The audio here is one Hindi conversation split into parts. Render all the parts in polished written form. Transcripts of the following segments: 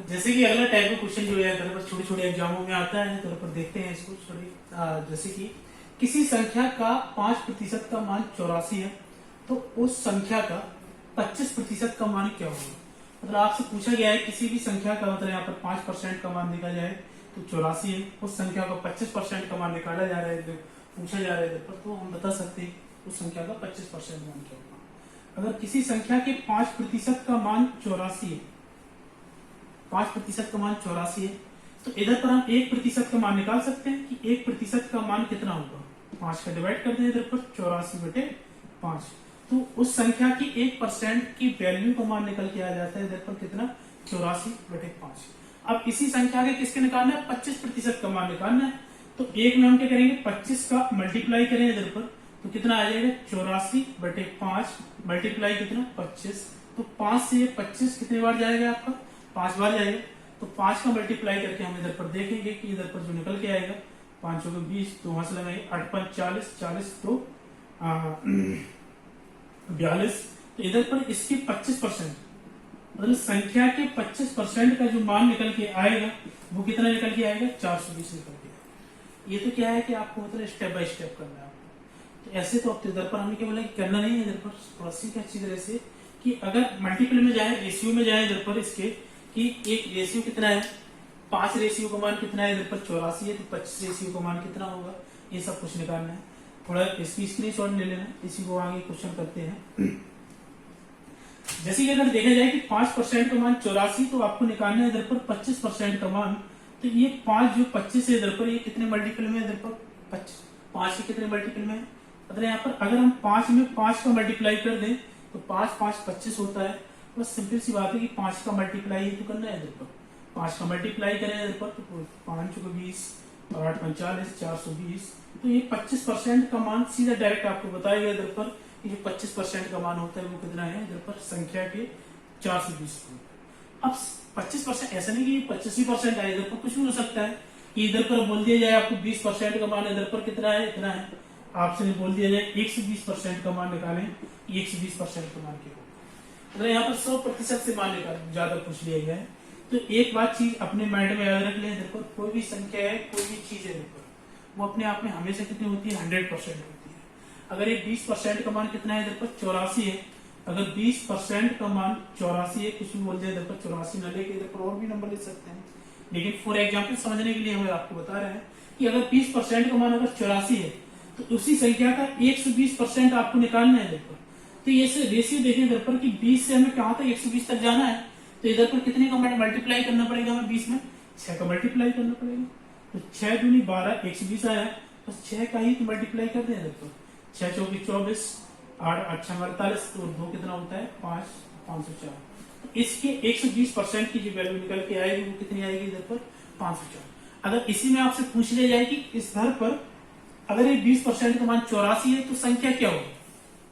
जैसे कि अगला टाइप का क्वेश्चन जो है इधर पर छोटे छोटे एग्जामों में आता है, इधर पर देखते हैं इसको जैसे कि किसी संख्या का 5% का मान 84 है, तो उस संख्या का 25% का मान क्या होगा। मतलब आपसे पूछा गया है किसी भी संख्या का, मतलब यहाँ पर 5% का मान देखा जाए तो 84 है, उस संख्या का 25% का मान निकाला जा रहा है, पूछा जा रहा है इधर पर, तो हम बता सकते हैं उस संख्या का 25% मान क्या होगा। अगर किसी संख्या के 5% का मान 84 है, 5% का मान 84 है, तो इधर पर हम 1% का मान निकाल सकते हैं कि 1% का मान कितना होगा। 5 का डिवाइड कर दें इधर पर 84/5, तो उस संख्या की 1% की वैल्यू का मान निकल के आ जाता है इधर पर कितना, 84/5। अब इसी संख्या के किसके निकालना है, 25% का मान निकालना है, तो एक में हम क्या करेंगे, 25 का मल्टीप्लाई करें इधर पर, तो कितना आ जाएगा 84/5 मल्टीप्लाई कितना 25, तो 5 से 25 कितने बार जाएगा आपका, 5 बार जाएगा, तो 5 का मल्टीप्लाई करके हम इधर पर देखेंगे कि इधर पर जो निकल के आएगा 5 को 20, तो वहां से लगाएंगे 8 5 40, 40 तो 42, तो इधर पर इसके 25%, मतलब संख्या के 25% का जो मान निकल के आएगा वो कितना निकल के आएगा, 420 निकल के आएगा। ये तो क्या है कि आपको मतलब स्टेप बाय स्टेप करना है आपको, तो ऐसे तो अब इधर पर हमें क्या बोला कि करना नहीं है, इधर पर थोड़ा सीखा अच्छी तरह से कि अगर मल्टीपल में जाए, रेशियो में जाए इधर पर इसके, कि एक रेशियो कितना है, 5 रेशियो का मान कितना है, इधर पर 84 है, तो 25 रेशियो का मान कितना होगा, ये सब कुछ निकालना है। थोड़ा इसकी स्क्रीनशॉट ले लेना, इसी को आगे क्वेश्चन करते हैं। जैसे कि अगर देखा जाए कि 5% का मान 84, तो आपको निकालना है इधर पर 25% का मान, तो ये 5 जो 25 है इधर पर, ये कितने मल्टीपल में इधर पर 5 के कितने मल्टीपल में, मतलब यहाँ पर अगर हम 5 में 5 का मल्टीप्लाई कर दें तो 5 5 25 होता है। बस सिंपल सी बात है कि 5 का मल्टीप्लाई तो करना है इधर पर, 5 का मल्टीप्लाई करें इधर पर, तो 5 को 20 और 8 45, 420, तो ये 25% का मान सीधा डायरेक्ट आपको बताएगा इधर पर, ये जो 25% का मान होता है वो कितना है इधर पर, संख्या के 420। अब 25% ऐसा नहीं कि 25% है, इधर पर कुछ भी हो सकता है कि इधर पर बोल दिया जाए आपको 20% का मान इधर पर कितना है, इतना है, आपसे बोल दिया जाए 120% का मान निकालें, 120% का मान क्या होगा। अगर यहाँ पर 100% से मान निकाल ज्यादा पूछ लिया गया है, तो एक बात चीज अपने माइंड में याद रख लें, इधर पर कोई भी संख्या है, कोई भी चीज है इधर पर, वो अपने आप में हमेशा कितनी होती है, 100% होती है। अगर ये 20% का मान कितना है इधर पर, 84 है, अगर 20% का मान 84 है, कुछ भी बोल दिया इधर पर 84 न लेके इधर पर और भी नंबर ले सकते हैं, लेकिन फॉर एग्जाम्पल समझने के लिए हम आपको बता रहे हैं कि अगर 20% का मान अगर 84 है, तो उसी संख्या का 120% आपको निकालना है इधर पर। तो ये रेशियो देखें इधर पर कि 20 से हमें कहां तक 120 तक जाना है, तो इधर पर कितने का मल्टीप्लाई करना पड़ेगा हमें, 20 में 6 का मल्टीप्लाई करना पड़ेगा, तो 6 दूनी 12, 120 आया, बस 6 का ही तो मल्टीप्लाई कर दें इधर पर, 6 चौकी 24, 8 8 6 48, तो 2 कितना होता है 5, 504, तो इसके 120% की जो वैल्यू निकल के आएगी वो कितनी आएगी इधर पर, 504। अगर इसी में आपसे पूछ लिया जाए कि इस घर पर अगर ये 20% का मान 84 है, तो संख्या क्या होगी,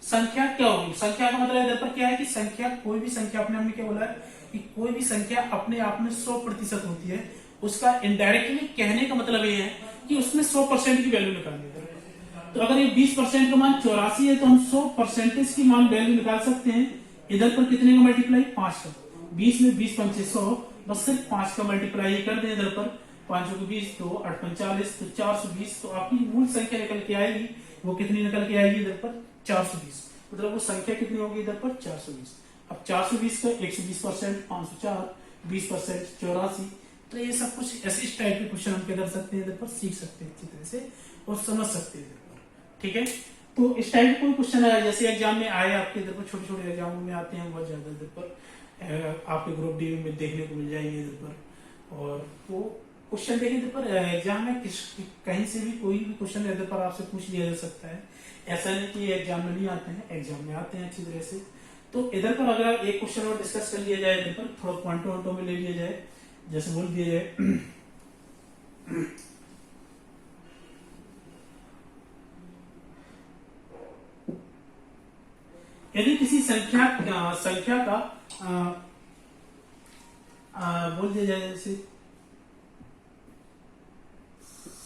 संख्या क्या होगी, संख्या का मतलब इधर पर क्या है कि संख्या, कोई भी संख्या, अपने हमने क्या बोला है कि कोई भी संख्या अपने आप में 100% होती है, उसका इनडायरेक्टली कहने का मतलब ये है कि उसमें 100% की वैल्यू निकालनी है। तो अगर ये 20% का मान 84 है, तो हम 100% की मान वैल्यू निकाल सकते हैं, इधर पर कितने का मल्टीप्लाई, 5 का, 20 में 20 पंचे 100, बस सिर्फ 5 का मल्टीप्लाई कर दें इधर पर, 5 को 20, 2 8 45, तो 420, तो आपकी मूल संख्या निकल के आएगी, वो कितनी निकल के आएगी इधर पर, 420, मतलब वो संख्या कितनी होगी इधर पर, 420। अब 420 का 120%, 504, 20% 84, तो ये सब कुछ ऐसे इस टाइप के क्वेश्चन हम क्या कर सकते हैं इधर पर, सीख सकते हैं अच्छी तरह से और समझ सकते हैं इधर पर, ठीक है। तो इस टाइप का कोई क्वेश्चन आया, जैसे एग्जाम में आए आपके इधर पर, छोटे छोटे एग्जामों में आते हैं बहुत ज्यादा इधर पर, आपके ग्रुप डी में देखने को मिल जाएंगे इधर पर, और वो क्वेश्चन देखें इधर पर एग्जाम में कहीं से भी कोई भी क्वेश्चन इधर पर आपसे पूछ लिया जा सकता है, ऐसा नहीं कि एग्जाम में नहीं आते हैं, एग्जाम में आते हैं अच्छी तरह से। तो इधर पर अगर एक क्वेश्चन और डिस्कस कर लिया जाए, इधर पर थोड़ा पॉइंटों में ले लिया जाए, जैसे बोल दिया जाए यदि किसी संख्या का बोल दिया जाए जैसे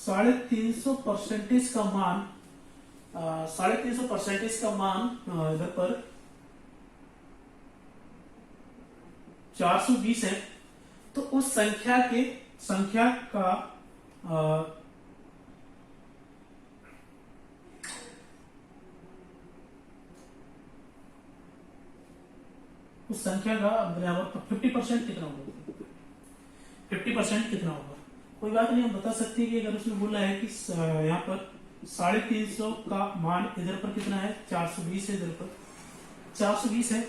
350% का मान, 350% का मान इधर पर 420 है, तो उस संख्या का उस संख्या का बराबर 50% कितना होगा, 50% कितना होगा। कोई बात नहीं, हम बता सकते हैं कि अगर उसने बोला है कि यहाँ पर 350 का मान इधर पर कितना है, 420 है, इधर पर 420 है।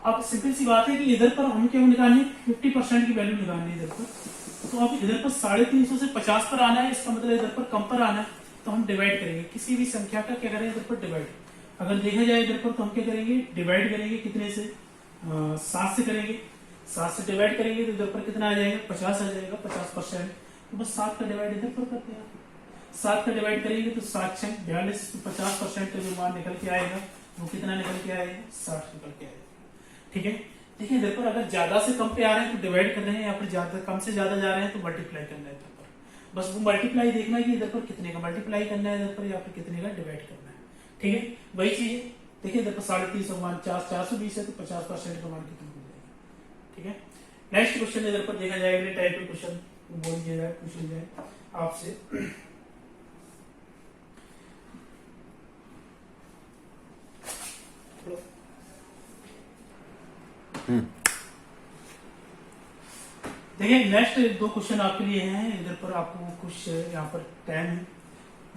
अब सिंपल सी बात है कि इधर पर हम क्या निकालनी, 50% की वैल्यू निकालनी है इधर पर। तो अब इधर पर 350 से 50 पर आना है, इसका मतलब इधर पर कम पर आना है, तो हम डिवाइड करेंगे किसी भी संख्या का, क्या करेंगे इधर पर डिवाइड। अगर देखा जाए इधर पर तो हम क्या करेंगे, डिवाइड करेंगे कितने से, 7 से करेंगे। 7 से डिवाइड करेंगे तो इधर पर कितना आ जाएगा, 50 आ जाएगा, 50%। तो बस 7 का डिवाइड इधर पर करते हैं। 7 का डिवाइड करेंगे तो 7 6 42, तो 50% का जो मान निकल के आएगा वो कितना निकल के आएगा, 60 निकल के आएगा। ठीक है, देखिए इधर पर अगर ज्यादा से कम पे आ रहे हैं तो डिवाइड कर रहे हैं, या फिर ज्यादा कम से ज्यादा जा रहे हैं तो मल्टीप्लाई करना है इधर पर। बस वो मल्टीप्लाई देखना है कि इधर पर कितने का मल्टीप्लाई करना है इधर पर, या फिर कितने का डिवाइड करना है। ठीक है, वही चीज है। देखिए इधर पर 350 मान 420 है, तो 50% का मान कितना हो जाएगा। ठीक है, नेक्स्ट क्वेश्चन इधर पर देखा जाएगा, टाइप के क्वेश्चन बोल दिया जाए, पूछ लिया जाए आपसे। देखिए नेक्स्ट 2 क्वेश्चन आपके लिए हैं। इधर पर आपको कुछ यहाँ पर टाइम है,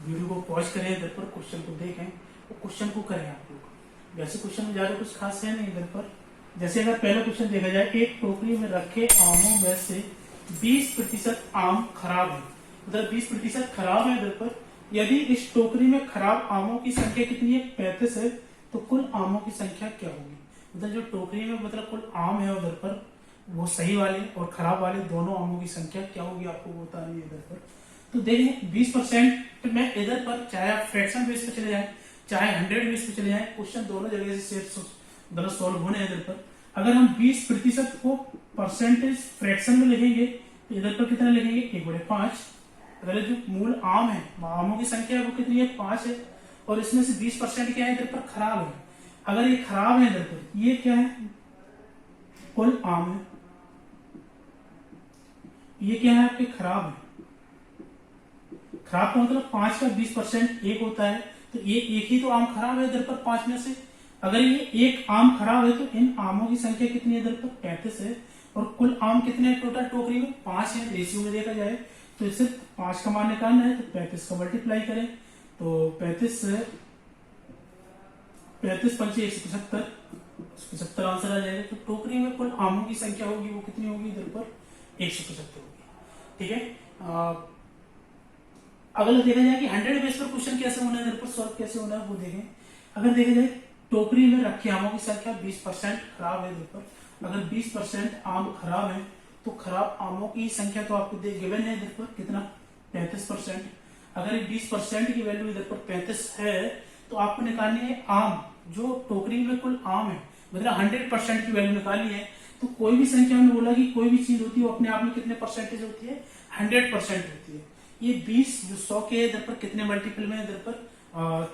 वीडियो को पॉज करें, इधर पर क्वेश्चन को देखें, तो क्वेश्चन को करें आप लोग। वैसे क्वेश्चन में ज्यादा कुछ खास है नहीं इधर पर। जैसे अगर पहला क्वेश्चन देखा जाए, एक टोकरी में रखे आमों में से 20% आम खराब है, मतलब 20% खराब है इधर पर। यदि इस टोकरी में खराब आमों की संख्या कितनी है, 35 है, तो कुल आमों की संख्या क्या होगी। मतलब जो टोकरी में मतलब कुल आम है उधर पर, वो सही वाले और खराब वाले दोनों आमों की संख्या क्या होगी, आपको बतानी है इधर पर। तो देखिए 20% में इधर पर चाहे आप फ्रैक्शन बेस पे चले जाए, चाहे 100 बेस पे चले जाए, क्वेश्चन दोनों जगह से मतलब सॉल्व होने हैं इधर पर। अगर हम 20% को परसेंटेज फ्रैक्शन में लिखेंगे तो इधर पर कितना लिखेंगे, 1/5। अगर जो मूल आम है, आमों की संख्या वो कितनी है, 5 है, और इसमें से 20% क्या है इधर पर, खराब है। अगर ये खराब है इधर पर, ये क्या है, कुल आम है, ये क्या है आपके, खराब है। खराब का मतलब 5 का 20% 1 होता है, तो ये एक ही तो आम खराब है इधर पर 5 में से। अगर ये एक आम खराब है तो इन आमों की संख्या कितनी है इधर पर, 35 है, और कुल आम कितने हैं टोटल टोकरी में, 5 है। रेशियो में देखा जाए तो इससे 5 का मान निकालना है, तो 35 का मल्टीप्लाई करें, तो 35 5 175 आंसर आ जाएगा। तो टोकरी में कुल आमों की संख्या होगी वो कितनी होगी इधर पर, 175 होगी। ठीक है, अगर देखा जाए कि 100 बेस पर क्वेश्चन कैसे होना है, इधर पर सॉल्व कैसे होना है वो देखें। अगर देखा जाए टोकरी में रखे आमों की संख्या 20% खराब है इधर पर। अगर 20% आम खराब है तो खराब आमों की संख्या तो आपको गिवन है इधर पर कितना, 35%। अगर 20% की वैल्यू इधर पर 35 है तो आपको निकालनी है आम, जो टोकरी में कुल आम है, मतलब 100% की वैल्यू निकालनी है। तो कोई भी संख्या में बोला कि कोई भी चीज होती है वो अपने आप में कितने परसेंटेज होती है, 100% होती है। ये 20 जो 100 के इधर पर कितने मल्टीपल में इधर पर,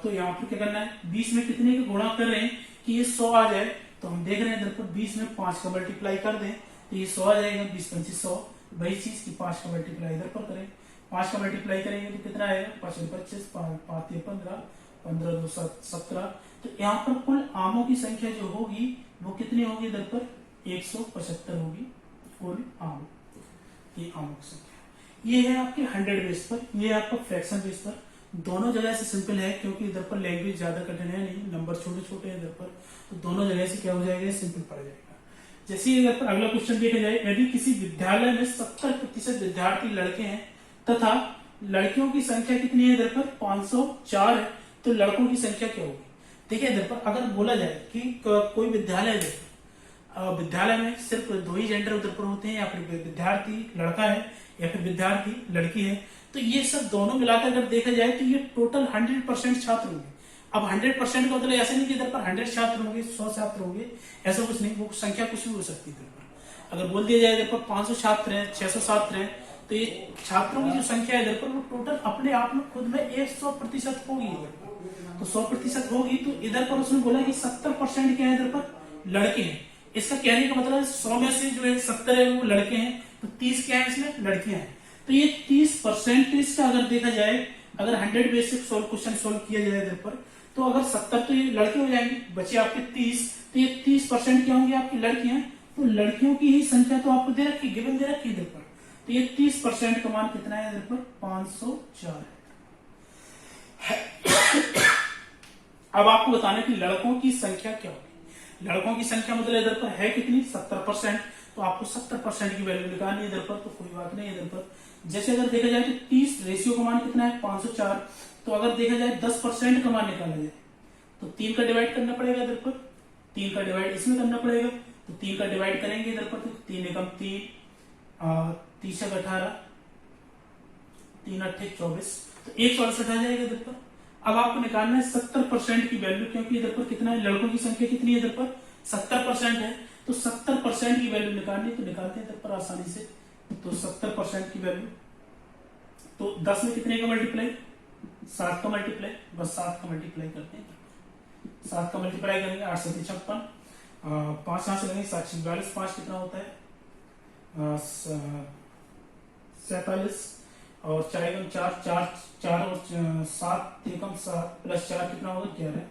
तो यहाँ पर क्या करना है, 20 में कितने का गुणा कर रहे हैं कि ये 100 आ जाए, तो हम देख रहे हैं इधर पर 20 में 5 का मल्टीप्लाई कर दें तो ये 100 आ जाएगा, 20 25 100। वही चीज की 5 का मल्टीप्लाई इधर पर करें, 5 का मल्टीप्लाई करेंगे तो कितना आएगा, 5 25 5 15 15 2 17। तो यहाँ पर कुल आमों की संख्या जो होगी वो कितनी होगी इधर पर, 175 होगी कुल आम, ये आमों की संख्या। ये है आपके 100 बेस पर, ये आपका फ्रैक्शन बेस पर। दोनों जगह से सिंपल है क्योंकि इधर पर लैंग्वेज ज्यादा कठिन है नहीं, नंबर छोटे छोटे हैं इधर पर, तो दोनों जगह से क्या हो जाएगा, सिंपल पड़ जाएगा। जैसे इधर पर अगला क्वेश्चन देखा जाए, यदि किसी विद्यालय में 70% विद्यार्थी लड़के हैं तथा लड़कियों की संख्या कितनी है इधर पर, 504 है, तो लड़कों की संख्या क्या होगी। देखिए इधर पर अगर बोला जाए कि कोई विद्यालय विद्यालय में सिर्फ 2 ही जेंडर उधर पर होते हैं, या फिर विद्यार्थी लड़का है या फिर विद्यार्थी लड़की है, तो ये सब दोनों मिलाकर अगर देखा जाए तो ये टोटल 100% छात्र होंगे। अब 100% का मतलब ऐसा नहीं कि इधर पर 100 छात्र होंगे, 100 छात्र होंगे, ऐसा कुछ नहीं, वो संख्या कुछ भी हो सकती है इधर पर। अगर बोल दिया जाए इधर पर 500 छात्र हैं, 600 छात्र हैं, तो ये छात्रों की जो संख्या है इधर पर वो टोटल अपने आप में खुद में 100% होगी इधर पर। तो 100% होगी तो इधर पर उसने बोला कि 70% क्या है इधर पर, लड़के हैं। इसका कहने का मतलब 100 में से जो है 70 है वो लड़के हैं, तो 30 क्या है इसमें, लड़कियां हैं। तो ये 30% का अगर देखा जाए, अगर 100 बेसिक क्वेश्चन सोल्व किया जाए इधर पर, तो अगर 70 तो ये लड़के हो जाएंगे, बचे आपके 30, तो ये 30% क्या होंगे आपकी लड़कियां। तो लड़कियों की ही संख्या तो आपको दे रखी, गिवन दे रखी इधर पर। तो ये 30% का मान कितना है इधर पर, 504 है। अब आपको बताना है कि लड़कों की संख्या क्या होगी। लड़कों की संख्या मतलब इधर पर है कितनी, 70%। तो आपको 70% की वैल्यू निकालनी है इधर पर, तो कोई बात नहीं इधर पर। जैसे अगर देखा जाए तो 30 रेशियो का मान कितना है, 504। तो अगर देखा जाए 10% का मान निकाला जाए तो 3 का डिवाइड करना पड़ेगा इधर पर, 3 का डिवाइड इसमें करना पड़ेगा। तो 3 का डिवाइड करेंगे इधर पर, तो 3 एकम 3, 3 18, 3 8 24, तो 168 आ जाएगा इधर पर। अब आपको निकालना है 70% की वैल्यू, क्योंकि इधर पर कितना है, लड़कों की संख्या कितनी है इधर पर, 70% है। तो 70% की वैल्यू निकालनी, तो निकालते हैं इधर पर आसानी से। तो 70% की वैल्यू, तो 10 में कितने का मल्टीप्लाई, 7 का मल्टीप्लाई, बस 7 का मल्टीप्लाई करते हैं। 7 का मल्टीप्लाई करेंगे 8 से 56, 5 यहाँ से लगेंगे 7 42, 5 कितना होता है 47, और 4 एकम 4, 4 और 7 एकम 7 प्लस 4 कितना होगा 11,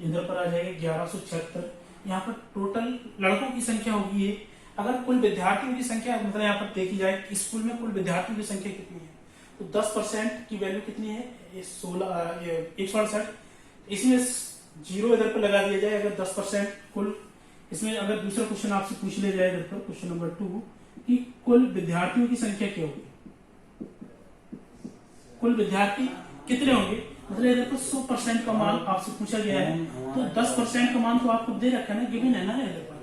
इधर पर आ जाएगा 1176। यहाँ पर टोटल लड़कों की संख्या होगी ये। अगर कुल विद्यार्थियों की संख्या मतलब यहाँ पर देखी जाए कि स्कूल में कुल विद्यार्थियों की संख्या कितनी है, तो 10% की वैल्यू कितनी है, 168। इसमें 0 इधर पर लगा दिया जाए अगर 10% कुल। इसमें अगर दूसरा क्वेश्चन आपसे पूछ लिया जाए इधर पर, क्वेश्चन नंबर 2, कि कुल विद्यार्थियों की संख्या क्या होगी, कुल विद्यार्थी कितने होंगे, मतलब इधर पर 100% का मान आपसे पूछा गया है। तो 10% का मान तो आपको दे रखा है ना, गिवन है ना इधर पर।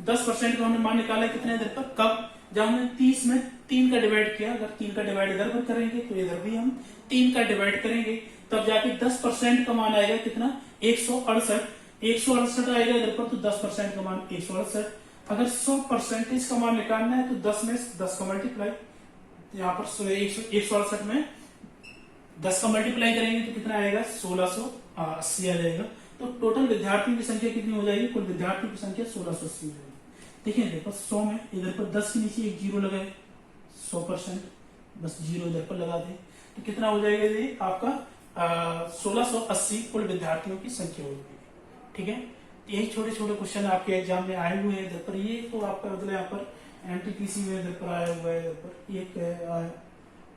10% का हमने मान निकाला है कितने इधर पर, कब, जब हमने 30 में 3 का डिवाइड किया। अगर 3 का डिवाइड इधर पर करेंगे तो इधर भी हम 3 का डिवाइड करेंगे, तब जाके 10% का मान आएगा कितना, 168। 168 आएगा इधर पर, तो 10% का मान 168। अगर 100% का मान निकालना है तो 10 में 10 का मल्टीप्लाई, यहाँ पर 168 में 10 का मल्टीप्लाई करेंगे तो कितना आएगा, 1680 आ जाएगा। तो टोटल विद्यार्थियों की संख्या कितनी हो जाएगी, कुल विद्यार्थियों की संख्या 1680 हो जाएगी। देखिए देखो 100 में इधर पर 10 के नीचे एक 0 लगाए, 100%, बस 0 इधर पर लगा दे, तो कितना हो जाएगा ये आपका 1680 कुल विद्यार्थियों की संख्या होगी। ठीक है, यही छोटे छोटे क्वेश्चन आपके एग्जाम में आए हुए हैं इधर पर। ये तो आपका मतलब यहाँ पर एनटीपीसी में इधर पर आया हुआ है, इधर पर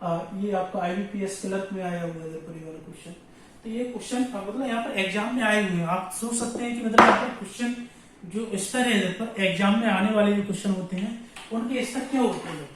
ये आपका आईबीपीएस क्लर्क में आया हुआ है इधर पर ये वाला क्वेश्चन। तो ये क्वेश्चन मतलब यहाँ पर एग्जाम में आए हुए हैं। आप सोच सकते हैं कि मतलब यहाँ पर क्वेश्चन जो स्तर है इधर पर, एग्जाम में आने वाले जो क्वेश्चन होते हैं उनके स्तर क्या होते हैं,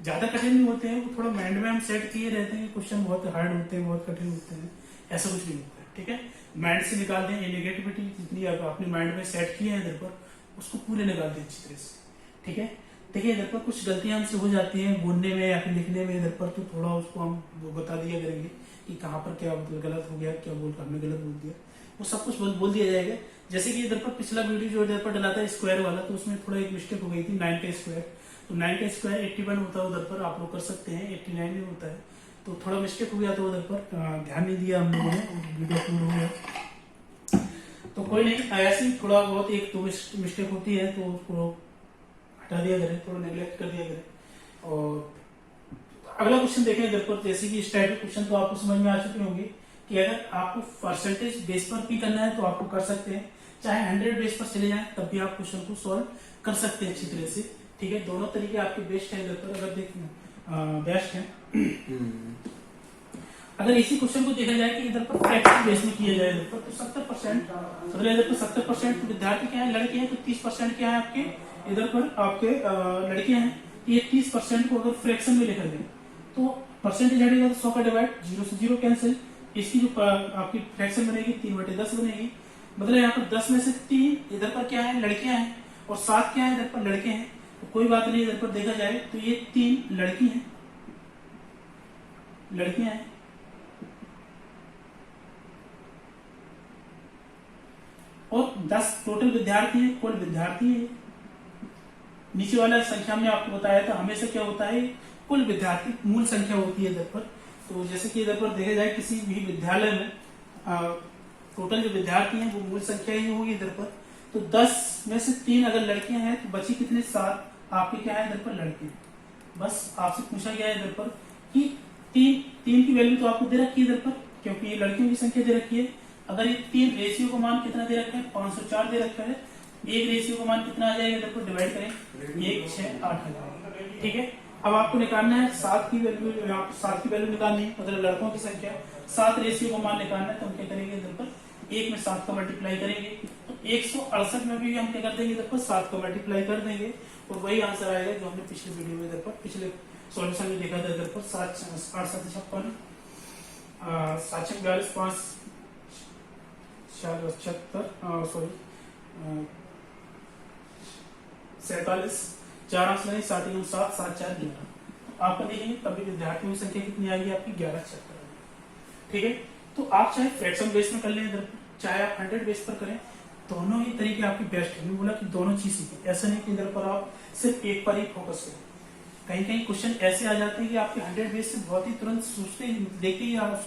ज्यादा कठिन नहीं होते हैं, वो थोड़ा माइंड में हम सेट किए रहते हैं। क्वेश्चन बहुत हार्ड होते हैं, बहुत कठिन होते हैं, ऐसा कुछ नहीं होता है। ठीक है, माइंड से निकाल दें, ये नेगेटिविटी जितनी आप अपने माइंड में सेट किए हैं इधर पर, उसको पूरे निकाल दें अच्छी तरह से। ठीक है, देखिए इधर पर कुछ गलतियां हमसे हो जाती हैं बोलने में या फिर लिखने में इधर पर, तो थोड़ा उसको हम बता दिया करेंगे कि कहाँ पर क्या मतलब गलत हो गया, क्या बोल हमने गलत बोल दिया, वो सब कुछ बोल दिया जाएगा। जैसे कि इधर पर पिछला वीडियो जो इधर पर डला था स्क्वायर वाला, तो उसमें थोड़ा एक मिस्टेक हो गई थी, 9 का स्क्वायर। तो 9 का स्क्वायर 81 होता है उधर पर, आप लोग कर सकते हैं, 89 में होता है। तो थोड़ा मिस्टेक हो गया था उधर पर, ध्यान नहीं दिया हम लोगों ने, वीडियो अपलोड हो गया। तो कोई नहीं, ऐसी थोड़ा बहुत एक दो मिस्टेक होती है तो उसको हटा दिया करें, थोड़ा नेग्लेक्ट कर दिया करें। और अगला क्वेश्चन देखें इधर पर, जैसे कि इस टाइप के क्वेश्चन तो आपको समझ में आ चुके होंगे कि अगर आपको परसेंटेज बेस पर भी करना है तो आपको कर सकते हैं, चाहे 100 बेस पर चले जाएं तब भी आप क्वेश्चन को सॉल्व कर सकते हैं अच्छी तरह से। ठीक है, दोनों तरीके आपके बेस्ट है इधर पर, अगर देखें बेस्ट है। अगर इसी क्वेश्चन को देखा जाए कि इधर पर फ्रैक्शन बेस में किया जाए इधर पर, तो 70% मतलब इधर पर 70% विद्यार्थी क्या है, लड़के हैं, तो 30% क्या है आपके इधर पर आपके लड़कियां हैं। ये 30% को अगर फ्रैक्शन में लिखा जाए तो परसेंटेज हटेगा तो 100 का डिवाइड, 0 से 0 कैंसिल, इसकी जो आपकी फ्रैक्शन बनेगी 3/10 बनेगी। मतलब यहाँ पर 10 में से 3 इधर पर क्या है, लड़कियां हैं, और 7 क्या है इधर पर, लड़के हैं। तो कोई बात नहीं, इधर पर देखा जाए तो ये 3 लड़की हैं, लड़कियां हैं, और 10 टोटल विद्यार्थी हैं, कुल विद्यार्थी है। नीचे वाला संख्या में आपको बताया था हमेशा क्या होता है, कुल विद्यार्थी मूल संख्या होती है इधर पर। तो जैसे कि इधर पर देखा जाए किसी भी विद्यालय में टोटल जो विद्यार्थी हैं वो मूल संख्या ही होगी इधर पर। तो 10 में से 3 अगर लड़कियां हैं तो बची कितने, 7 आपके क्या है इधर पर लड़के। बस आपसे पूछा गया है इधर पर कि तीन तीन की वैल्यू तो आपको दे रखी है इधर पर, क्योंकि ये लड़कियों की संख्या दे रखी है। अगर ये तीन रेशियो का मान कितना दे रखा है 504 दे रखा है, एक रेशियो का मान कितना आ जाएगा इधर पर डिवाइड करें 1 6 8 आ जाएगा। ठीक है, अब आपको निकालना है 7 की वैल्यू, 7 की वैल्यू निकालनी है, मतलब लड़कों की संख्या 7 रेशियो का मान निकालना है। तो हम क्या करेंगे इधर पर 1 में 7 का मल्टीप्लाई करेंगे, तो 168 में भी हम क्या कर देंगे इधर पर 7 का मल्टीप्लाई कर देंगे, और वही आंसर आएगा जो हमने पिछले वीडियो में इधर पर पिछले सॉल्यूशन में देखा था इधर पर 7 8 7 56 7 42 5 76 सॉरी 47 4 अंश नहीं 7 7 7 4 11। आप देखेंगे तभी विद्यार्थियों की संख्या कितनी आएगी आपकी 11 76। ठीक है, तो आप चाहे फ्रैक्शन बेस में कर लें इधर, चाहे आप 100 बेस पर करें, दोनों ही तरीके आपकी बेस्ट है। बोला कि दोनों चीज सीखें, ऐसा नहीं कि इधर पर आप सिर्फ एक पर ही फोकस करें। कहीं कहीं क्वेश्चन ऐसे आ जाते हैं कि आपके 100 बेस से बहुत ही तुरंत सोचते ही देखते ही आप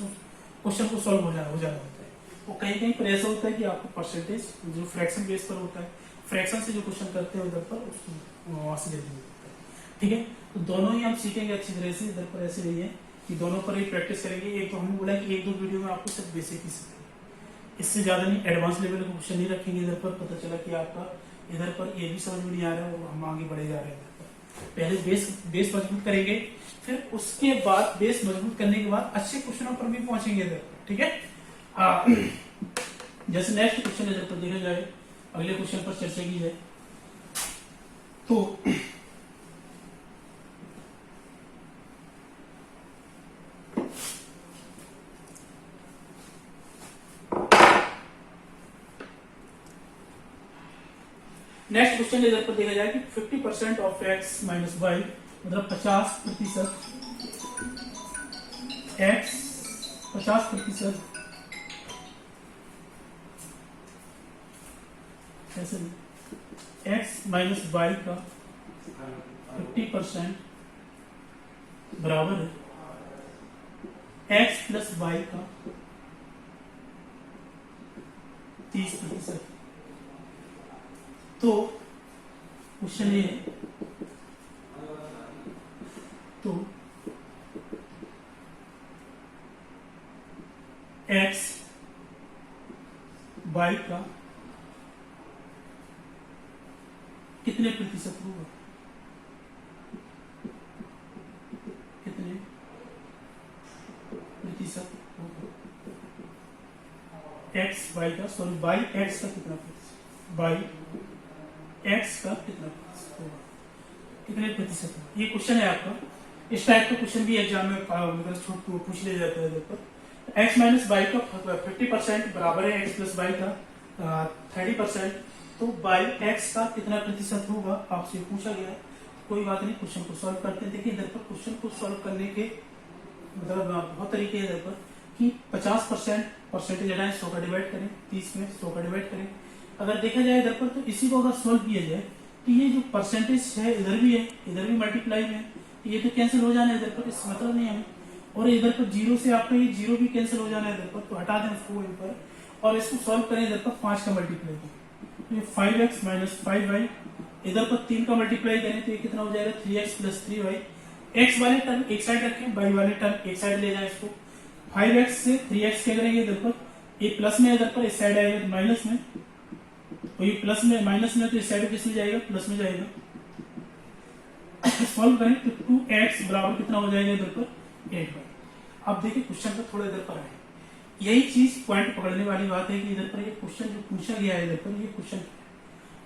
क्वेश्चन को सॉल्व हो जाना होता है। वो कहीं कहीं पर ऐसा होता है कि आपको परसेंटेज जो फ्रैक्शन बेस पर होता है, फ्रैक्शन से जो क्वेश्चन करते हैं उधर पर उसको वहां से जल्दी होता है। ठीक है, तो दोनों ही हम सीखेंगे अच्छी तरह से। इधर पर ऐसे नहीं है कि दोनों पर ही प्रैक्टिस करेंगे। एक तो हमने बोला कि एक दो वीडियो में आपको सिर्फ बेसिक ही सीखेंगे, इससे ज्यादा नहीं, एडवांस लेवल का क्वेश्चन नहीं रखेंगे इधर पर। पता चला कि आपका इधर पर ये भी समझ में नहीं आ रहा है और हम आगे बढ़े जा रहे हैं। पहले बेस मजबूत करेंगे, फिर उसके बाद बेस मजबूत करने के बाद अच्छे क्वेश्चनों पर भी पहुंचेंगे इधर। ठीक है, जैसे नेक्स्ट क्वेश्चन इधर पर देखा जाए, अगले क्वेश्चन पर चर्चा की जाए तो नेक्स्ट क्वेश्चन इधर पर देखा जाए कि 50% ऑफ x माइनस वाई, मतलब 50% x 50% ऐसे x माइनस वाई का 50% बराबर है x प्लस वाई का 30%। तो क्वेश्चन ये है, तो x y का कितने प्रतिशत होगा, कितने प्रतिशत होगा x y का, सॉरी y x का कितना प्रतिशत, y x का कितना प्रतिशत होगा, कितने प्रतिशत होगा। ये क्वेश्चन है आपका। इस टाइप का क्वेश्चन भी एग्जाम में पूछ लिया जाता है। देखो x माइनस वाई का 50% बराबर है x प्लस वाई का 30%, तो बाई x का कितना प्रतिशत होगा आपसे पूछा गया है। कोई बात नहीं, क्वेश्चन को सॉल्व करते हैं। देखिए इधर पर क्वेश्चन को सॉल्व करने के मतलब बहुत तरीके हैं इधर पर कि 50% परसेंटेज हटाएं, 100 का डिवाइड करें, 30 में 100 का डिवाइड करें। अगर देखा जाए इधर पर तो इसी को अगर सोल्व किया जाए तो ये जो परसेंटेज है इधर भी है, इधर भी मल्टीप्लाई में, ये तो कैंसिल हो जाना है इधर पर, इसका मतलब नहीं है। और इधर पर जीरो से आपका ये जीरो भी कैंसिल हो जाना है इधर पर, तो हटा दें उसको वहीं पर और इसको सॉल्व करें इधर पर 5 का मल्टीप्लाई करें, ये 5x माइनस 5y, इधर पर 3 का मल्टीप्लाई करें तो ये कितना हो जाएगा 3x प्लस 3y। x वाले टर्म एक साइड रखें, y वाले टर्म एक साइड ले जाए इसको। 5x से 3x क्या करेंगे इधर पर, ये प्लस में, इधर पर इस साइड आएगा माइनस में, तो ये प्लस में माइनस में, तो इस साइड किस में जाएगा, प्लस में जाएगा। सॉल्व करें तो 2x बराबर कितना हो जाएगा इधर पर 8y। अब देखिए क्वेश्चन पर थोड़ा इधर पर आए, यही चीज पॉइंट पकड़ने वाली बात है कि इधर पर ये क्वेश्चन जो पूछा गया है इधर पर, ये क्वेश्चन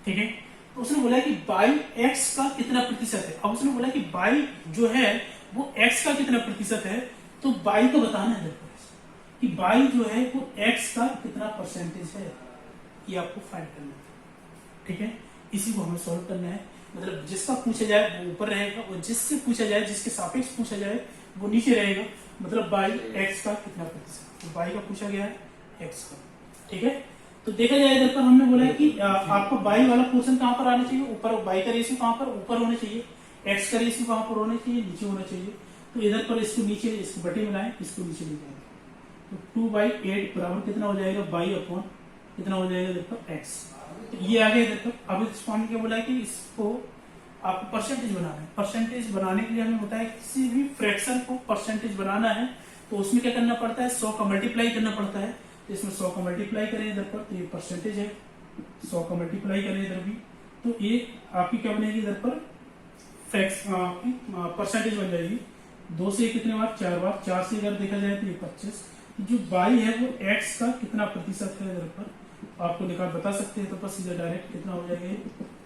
ठीक है। तो उसने बोला कि बाई x का कितना प्रतिशत है। अब उसने बोला कि बाई जो है वो x का कितना प्रतिशत है, तो बाई को बताना है इधर पर कि बाई जो है वो x का कितना परसेंटेज है, ये आपको फाइंड करना है। ठीक है, इसी को हमें सॉल्व करना है। मतलब जिसका पूछा जाए वो ऊपर रहेगा और जिससे पूछा जाए, जिसके सापेक्ष पूछा जाए वो नीचे रहेगा। मतलब बाई x का कितना प्रतिशत, तो बाई का पूछा गया है x का। ठीक है, तो देखा जाए इधर पर हमने बोला कि आपको बाई वाला पोर्शन कहां पर आना चाहिए, ऊपर। बाई का रेशियो कहां पर, ऊपर होना चाहिए। x का रेशियो कहां पर होना चाहिए, नीचे होना चाहिए। तो इधर पर इसको नीचे, इसको बटे मिलाएं, इसको नीचे ले जाएंगे, तो 2/8 बराबर कितना हो जाएगा, बाई अपॉन कितना हो जाएगा इधर पर x। तो ये आ गया इधर पर। अब इसको हमने क्या बोला कि इसको आपको परसेंटेज बनाना है। परसेंटेज बनाने के लिए हमें होता है किसी भी फ्रैक्शन को परसेंटेज बनाना है तो उसमें क्या करना पड़ता है, 100 का मल्टीप्लाई करना पड़ता है। तो इसमें 100 का मल्टीप्लाई करें इधर पर तो ये परसेंटेज है, 100 का मल्टीप्लाई करें इधर भी तो ये आपकी क्या बनेगी इधर पर आपकी परसेंटेज बन जाएगी। 2 से कितने बार, 4 बार, 4 से अगर देखा जाए तो ये 25। जो y है वो x का कितना प्रतिशत है इधर पर आपको निकाल बता सकते हैं। तो बस इधर डायरेक्ट कितना हो जाएगा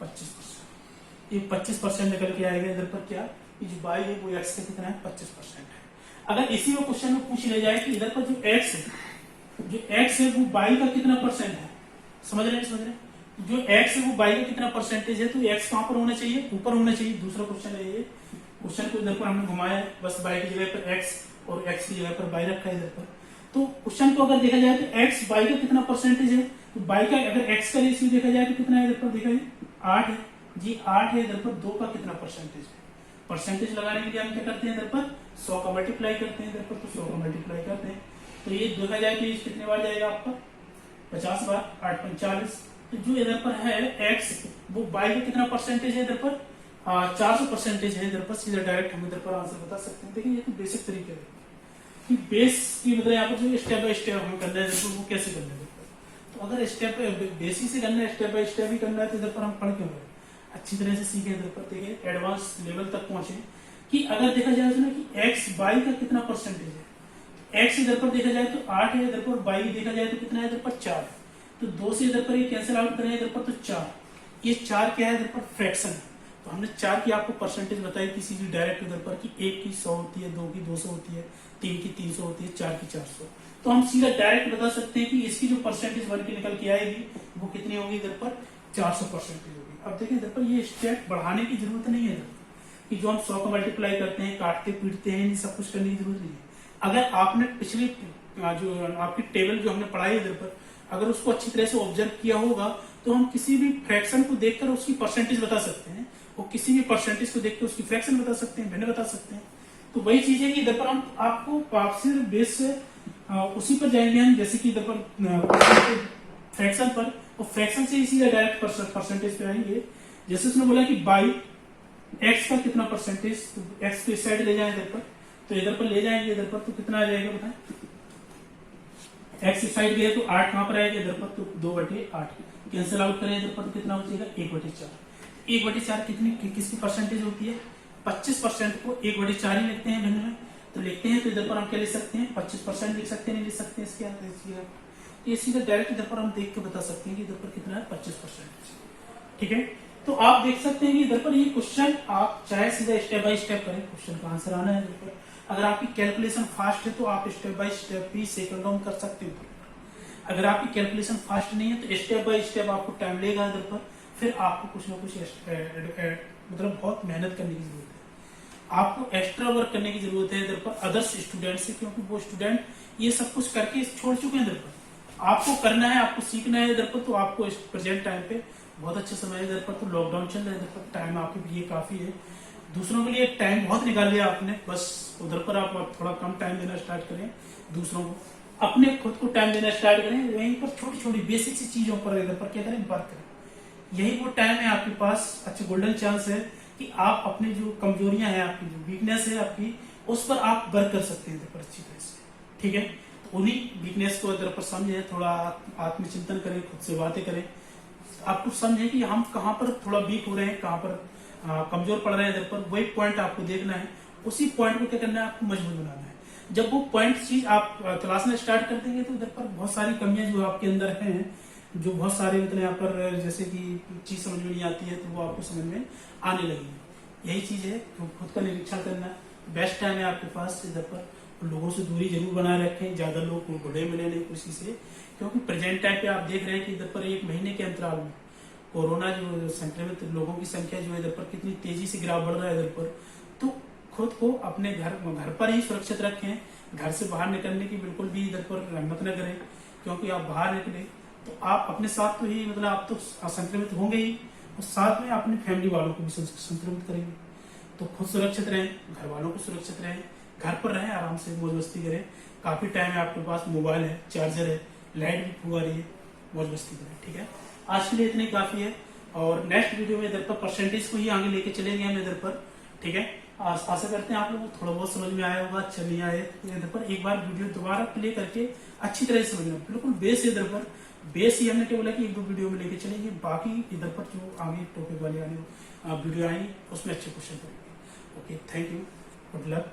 25%। ये 25% निकल के आएगा इधर पर क्या, ये जो y है वो x का कितना है 25% है। अगर इसी में क्वेश्चन में पूछ ले जाए कि इधर पर जो x है वो y का कितना परसेंट है, समझ रहे हैं, जो x है वो y का कितना परसेंटेज है, तो x कहां पर होना चाहिए, ऊपर होना चाहिए। दूसरा क्वेश्चन है ये, क्वेश्चन को इधर पर हमने घुमाया है, बस y की जगह पर x और x की जगह पर y रखा है इधर पर। तो क्वेश्चन को अगर देखा जाए तो x y का कितना परसेंटेज है, तो y का अगर x का रेशियो देखा जाए तो कितना है इधर पर, देखा है 8 है जी, 8 है इधर पर। 2 का कितना परसेंटेज है, परसेंटेज लगाने के लिए हम क्या करते हैं इधर पर 100 का मल्टीप्लाई करते हैं इधर पर, तो 100 का मल्टीप्लाई करते हैं तो ये देखा जाए कि कितने बार जाएगा आपका 50 बार, 8 45। तो जो इधर पर है x वो y का कितना परसेंटेज है इधर पर 400% है इधर पर। सीधा डायरेक्ट हम इधर पर आंसर बता सकते हैं। देखिए ये तो बेसिक तरीके है कि बेस की मतलब यहाँ पर जो स्टेप बाय स्टेप हमें करना है वो कैसे करना है। तो अगर स्टेप बेसिक से करना है, स्टेप बाय स्टेप ही करना है तो इधर पर हम पढ़ क्यों रहे, अच्छी तरह से सीखे इधर पर, देखिए एडवांस लेवल तक पहुंचे कि अगर देखा जाए ना कि x y का कितना परसेंटेज है, x इधर पर देखा जाए तो 8 है इधर पर, y देखा जाए तो कितना है इधर पर 4 है। तो 2 से इधर पर ये कैंसिल आउट करें इधर पर तो 4, ये 4 क्या है इधर पर फ्रैक्शन है। तो हमने 4 की आपको परसेंटेज बताई किसी भी डायरेक्ट इधर पर कि 1 की 100 होती है, 2 की 200 होती है, 3 की 300 होती है, 4 की 400। तो हम सीधा डायरेक्ट बता सकते हैं कि इसकी जो परसेंटेज बन के निकल के आएगी वो कितनी होगी इधर पर 400% होगी। अब देखिए इधर पर ये स्टेप बढ़ाने की जरूरत नहीं है कि जो हम 100 का मल्टीप्लाई करते हैं, काटते पीटते हैं, सब कुछ करने की जरूरत नहीं है। अगर आपने पिछली जो आपकी टेबल जो हमने पढ़ाई इधर पर अगर उसको अच्छी तरह से ऑब्जर्व किया होगा तो हम किसी भी फ्रैक्शन को देखकर उसकी परसेंटेज बता सकते हैं और किसी भी परसेंटेज को देखकर उसकी फ्रैक्शन बता सकते हैं, भिन्न बता सकते हैं। तो वही चीज है कि इधर पर हम आपसे बेस से उसी पर जाएंगे हम, जैसे कि इधर पर फ्रैक्शन पर और फ्रैक्शन से इसी डायरेक्ट परसेंटेज पे आएंगे। जैसे उसने बोला कि बाई एक्स का कितना परसेंटेज, तो एक्स को इस साइड ले जाए इधर पर, तो इधर पर ले जाएंगे इधर पर तो कितना आ जाएगा बताएं, एक्स इस साइड गया तो 8 कहां पर आएगा इधर पर, तो 2/8 कैंसिल आउट करें इधर पर तो कितना हो जाएगा 1/4। 1/4 कितनी किसकी परसेंटेज होती है, 25% को 1/4 ही लिखते हैं भिन्न में, तो लिखते हैं तो इधर पर हम क्या लिख सकते हैं 25% लिख सकते हैं, नहीं लिख सकते हैं इसके ये सीधा डायरेक्ट इधर पर हम देख के बता सकते हैं कि इधर पर कितना है 25%। ठीक है, तो आप देख सकते हैं कि इधर पर ये क्वेश्चन आप चाहे सीधा स्टेप बाय स्टेप करें, क्वेश्चन का आंसर आना है इधर पर। अगर आपकी कैलकुलेशन फास्ट है तो आप स्टेप बाय स्टेप भी सेकंड डाउन कर सकते हो। अगर आपकी कैलकुलेशन फास्ट नहीं है तो स्टेप बाय स्टेप आपको टाइम लेगा इधर पर, फिर आपको कुछ ना कुछ मतलब बहुत मेहनत करने की जरूरत है, आपको एक्स्ट्रा वर्क करने की जरूरत है इधर पर अदर्स स्टूडेंट से, क्योंकि वो स्टूडेंट ये सब कुछ करके छोड़ चुके हैं इधर पर। आपको करना है, आपको सीखना है इधर पर, तो आपको इस प्रेजेंट टाइम पे बहुत अच्छा समय है इधर पर, तो लॉकडाउन चल रहा है इधर पर, टाइम आपके लिए काफी है। दूसरों के लिए टाइम बहुत निकाल लिया आपने, बस उधर पर आप थोड़ा कम टाइम देना स्टार्ट करें, दूसरों को अपने खुद को टाइम देना स्टार्ट करें, वहीं पर छोटी छोटी बेसिक सी चीजों पर इधर पर क्या करें वर्क करें। यही वो टाइम है आपके पास, अच्छा गोल्डन चांस है कि आप अपनी जो कमजोरियां हैं, आपकी जो वीकनेस है आपकी, उस पर आप वर्क कर सकते हैं इधर पर अच्छी तरह से। ठीक है, तो उन्हीं वीकनेस को इधर पर समझे, थोड़ा आत्मचिंतन करें, खुद से बातें करें, आपको समझे कि हम कहाँ पर थोड़ा वीक हो रहे हैं, कहाँ पर कमजोर पड़ रहे हैं इधर पर, वही पॉइंट आपको देखना है, उसी पॉइंट को क्या करना है आपको मजबूत बनाना है। जब वो पॉइंट चीज आप तलाशना स्टार्ट कर देंगे तो इधर पर बहुत सारी कमियां जो आपके अंदर हैं, जो बहुत सारे मतलब यहाँ पर जैसे कि चीज समझ में नहीं आती है तो वो आपको समझ में आने लगेगी। यही चीज है, तो खुद का निरीक्षण करना बेस्ट टाइम है आपके पास इधर पर। लोगों से दूरी जरूर बनाए रखें, ज्यादा लोग घुले मिले नहीं किसी से, क्योंकि प्रेजेंट टाइम पे आप देख रहे हैं कि इधर पर 1 महीने के अंतराल में कोरोना जो संक्रमित लोगों की संख्या जो है इधर पर कितनी तेजी से गिराव बढ़ रहा है इधर पर। तो खुद को अपने घर पर ही सुरक्षित रखें, घर से बाहर निकलने की बिल्कुल भी इधर पर हिम्मत न करें, क्योंकि आप बाहर निकले तो आप अपने साथ तो ही मतलब आप तो संक्रमित होंगे ही, और साथ में अपनी फैमिली वालों को भी संक्रमित करेंगे। तो खुद सुरक्षित रहें, घर वालों को सुरक्षित रहें, घर पर रहें, आराम से मौज मस्ती करें, काफी टाइम है आपके पास, मोबाइल है, चार्जर है, लाइट भी फुआ रही है, मौज मस्ती करें। ठीक है, आज के लिए इतनी काफी है, और नेक्स्ट वीडियो में इधर पर परसेंटेज को ही आगे लेके चलेंगे हम इधर पर, ठीक है। आशा करते हैं आप लोगों को थोड़ा बहुत समझ में आया होगा, अच्छा नहीं आए तो इधर पर एक बार वीडियो दोबारा प्ले करके अच्छी तरह से समझना, बिल्कुल बेस इधर पर बेस ही हमने क्या बोला कि 1-2 वीडियो में लेके चलेंगे, बाकी इधर पर जो आगे टॉपिक वाले आने वीडियो आएंगे उसमें अच्छे क्वेश्चन करेंगे। Okay, thank you, good luck.